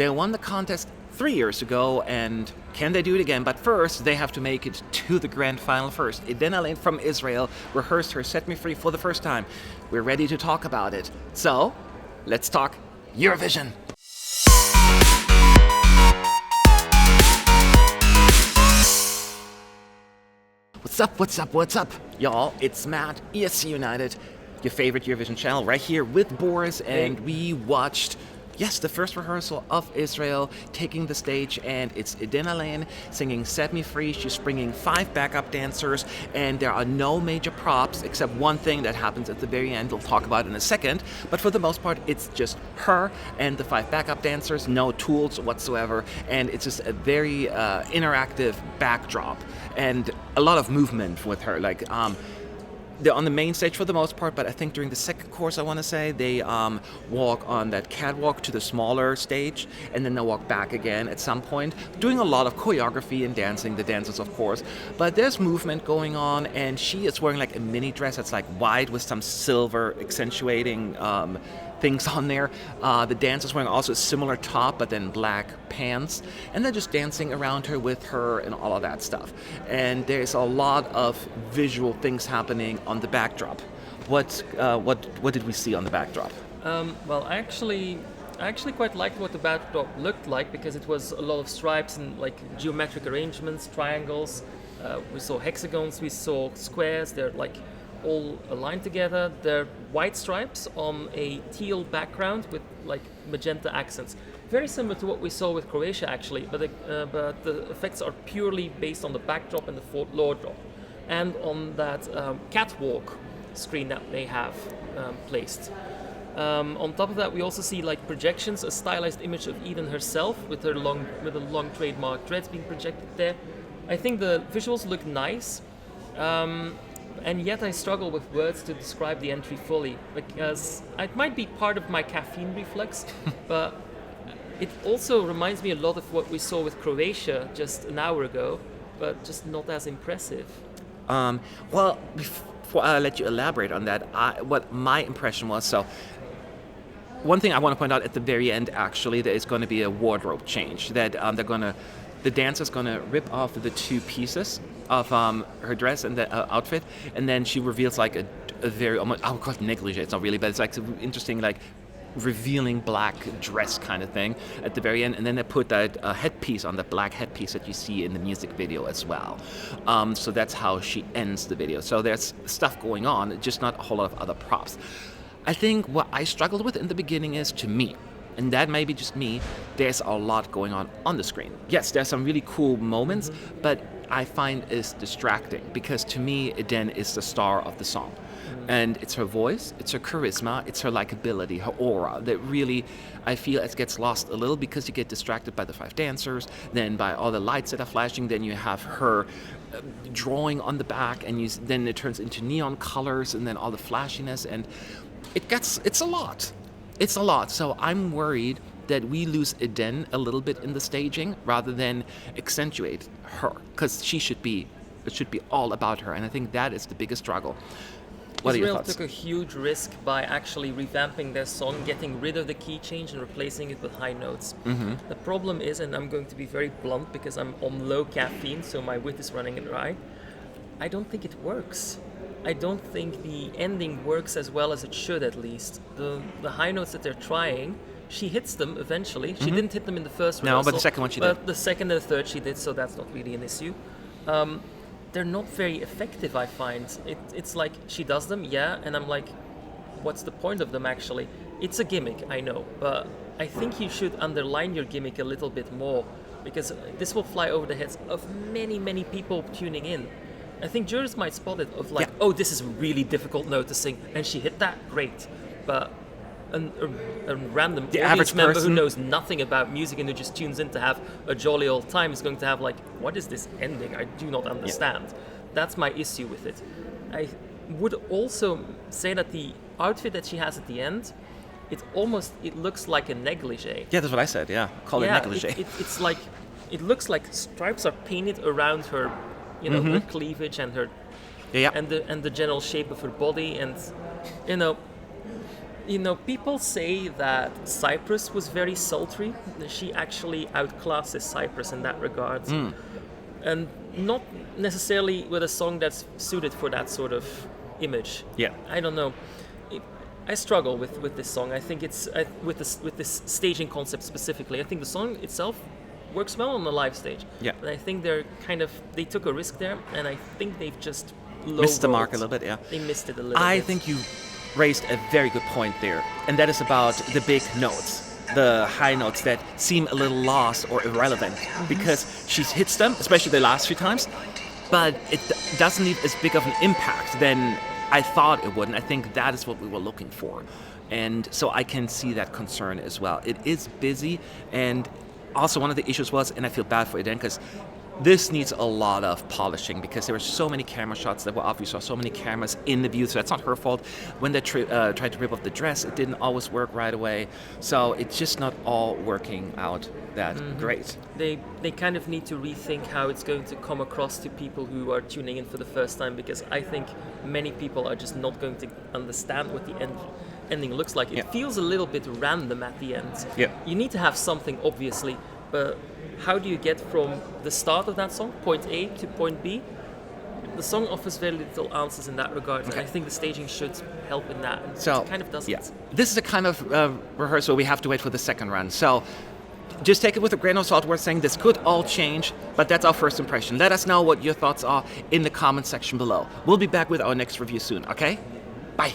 They won the contest 3 years ago, and can they do it again? But first, they have to make it to the grand final first. Alene from Israel rehearsed her Set Me Free for the first time. We're ready to talk about it. So, let's talk Eurovision. What's up, y'all? It's Matt, ESC United, your favorite Eurovision channel, right here with Boris, and we watched, the first rehearsal of Israel taking the stage, and it's Alene singing Set Me Free. She's bringing 5 backup dancers, and there are no major props except one thing that happens at the very end. We'll talk about in a second, but for the most part, it's just her and the 5 backup dancers, no tools whatsoever, and it's just a very interactive backdrop and a lot of movement with her. They're on the main stage for the most part, but I think during the second course, I want to say, they walk on that catwalk to the smaller stage, and then they walk back again at some point, doing a lot of choreography and dancing, the dancers, of course. But there's movement going on, and she is wearing like a mini dress that's like white with some silver accentuating things on there. The dancers wearing also a similar top, but then black pants, and they're just dancing around her with her and all of that stuff. And there's a lot of visual things happening on the backdrop. What did we see on the backdrop? Well, I actually quite liked what the backdrop looked like, because it was a lot of stripes and like geometric arrangements, triangles. We saw hexagons, we saw squares. They're like all aligned together. They're white stripes on a teal background with like magenta accents. Very similar to what we saw with Croatia, actually, but the effects are purely based on the backdrop and the floor drop, and on that catwalk screen that they have placed. On top of that, we also see like projections, a stylized image of Eden herself with a long trademark dreads being projected there. I think the visuals look nice. And yet I struggle with words to describe the entry fully, because it might be part of my caffeine reflex, but it also reminds me a lot of what we saw with Croatia just an hour ago, but just not as impressive. Well, before I let you elaborate on that, what my impression was, so one thing I want to point out at the very end, actually, there is going to be a wardrobe change, that the dancer's going to rip off the 2 pieces of her dress and the outfit, and then she reveals like a very, almost, I would call it negligee, it's not really, but it's like an interesting, like, revealing black dress kind of thing at the very end, and then they put that headpiece on, the black headpiece that you see in the music video as well. So that's how she ends the video. So there's stuff going on, just not a whole lot of other props. I think what I struggled with in the beginning is, to me, and that may be just me, there's a lot going on the screen. Yes, there's some really cool moments, but I find it's distracting, because to me, Eden is the star of the song. And it's her voice, it's her charisma, it's her likability, her aura that really, I feel, it gets lost a little, because you get distracted by the 5 dancers, then by all the lights that are flashing, then you have her drawing on the back, and then it turns into neon colors, and then all the flashiness, and it's a lot. It's a lot. So I'm worried that we lose Eden a little bit in the staging rather than accentuate her, because it should be all about her, and I think that is the biggest struggle. What are your thoughts? Israel took a huge risk by actually revamping their song, getting rid of the key change and replacing it with high notes. Mm-hmm. The problem is, and I'm going to be very blunt because I'm on low caffeine, so my wit is running dry, I don't think it works. I don't think the ending works as well as it should, at least. The high notes that they're trying, she hits them eventually. She didn't hit them in the first rehearsal. No, but the second one she did. But the second and the third she did, so that's not really an issue. They're not very effective, I find. It's like, she does them, and I'm like, what's the point of them, actually? It's a gimmick, I know, but I think you should underline your gimmick a little bit more, because this will fly over the heads of many, many people tuning in. I think jurors might spot it of like, oh, this is a really difficult note to sing, and she hit that, great. But a random audience member who knows nothing about music and who just tunes in to have a jolly old time is going to have like, what is this ending? I do not understand. That's my issue with it. I would also say that the outfit that she has at the end, it looks like a negligee. Yeah, that's what I said, Call it negligee. It's like, it looks like stripes are painted around her, her cleavage and her, and the general shape of her body, and You know, people say that Cyprus was very sultry. She actually outclasses Cyprus in that regard. And not necessarily with a song that's suited for that sort of image. Yeah. I don't know. I struggle with this song. I think it's with this staging concept specifically. I think the song itself works well on the live stage. Yeah. But I think they took a risk there, and I think they've just Missed the mark a little bit, yeah. They missed it a little bit. I think you raised a very good point there, and that is about the big notes, the high notes that seem a little lost or irrelevant, because she hits them, especially the last few times, but it doesn't leave as big of an impact than I thought it would, and I think that is what we were looking for. And so I can see that concern as well. It is busy, and also one of the issues was, and I feel bad for Eden, because this needs a lot of polishing because there were so many camera shots that were off. We saw so many cameras in the view, so that's not her fault. When they tried to rip off the dress, it didn't always work right away. So it's just not all working out that great. They kind of need to rethink how it's going to come across to people who are tuning in for the first time, because I think many people are just not going to understand what the ending looks like. It feels a little bit random at the end. Yeah. You need to have something, obviously, but how do you get from the start of that song, point A, to point B? The song offers very little answers in that regard, and I think the staging should help in that. And So it kind of doesn't. Yeah. This is a kind of rehearsal we have to wait for the second run. So just take it with a grain of salt. We're saying this could all change, but that's our first impression. Let us know what your thoughts are in the comment section below. We'll be back with our next review soon, okay? Bye.